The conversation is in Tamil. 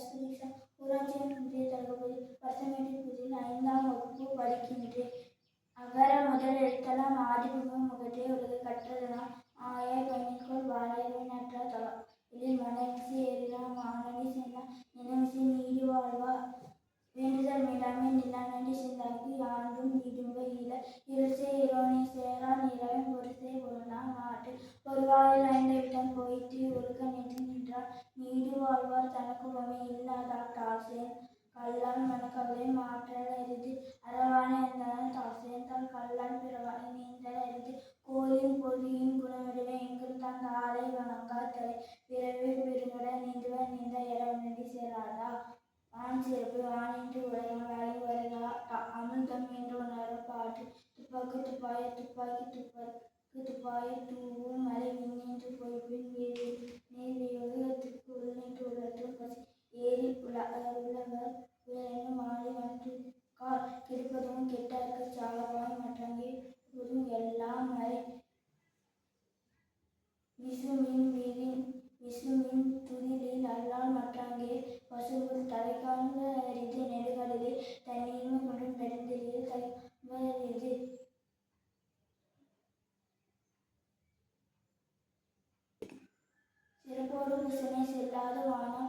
சுரேஷா. ஊராட்சியின் புதிய தளபதி பரசமேட்டில் புதிய 5ஆம் வகுப்பு படிக்கின்றேன். அகர முதல் எழுத்தெல்லாம் ஆதிபகவன் முகற்றே உலகு கற்றதெல்லாம் ஆயாய் பணிக்கோள் வாழையவை நற்றா தளம் இதில் மனமிசை ஏறினா மானடி சேர்ந்தா நிலமிசை நீடி வாழ்வா வேண்டுதல் மீளாமை நிலானடி சேர்ந்தாக்கு ஆண்டும் இடும்ப ஈழ இருசை இரோனி சேரா நிறவன் பொருசை பொருளாம் நாட்டு பொருவாயில் 5 விடம் போயிட்டு ஒழுக்க நின்று நின்றார் நீடு வாழ்வார் தனக்குவமை இல்லாதார் தாசேன் கல்லால் மனக்கவலை மாற்றல் அரிது அறவான இருந்தாலும் தாசேன் கல்லால் பிறவான நீந்தல் அரிது கோயில் பொதியின் குணமிடுவே எங்கும் தான் தாளை வணங்கா தலை பிறவே பெருங்கட நீந்துவர் நீந்த இளவனடி சேராதா வான் சிறப்பு வானின்று உலகம் வேலை வருகா அமிழ்தம் என்று உணர பாட்டு துப்பாக்கு துப்பாய துப்பாக்கி துப்பாக்கு துப்பாய தூவும் மலை விண்ணின்று பொய்ப்பின் நீர்வியோகத்துக்கு உள்நின்று உள்ளற்றும் பசி ஏறி உள்ளவர் உயரெனும் மாலை வந்து கால் கெடுப்பதும் கெட்டார்க்கு சாவாய் மற்றங்கே புதும் எல்லாம் மறை விசுமின் துதிலில் அல்லால் மற்றாங்கே பசுபுல் தலைக்காண்ப அரிது நெடுகடலில் தண்ணீர்மை கொண்டும் நெடுந்தெளிய தலைக்காண்ப அரிது. சிறப்போடு குசனை செல்லாது வானம்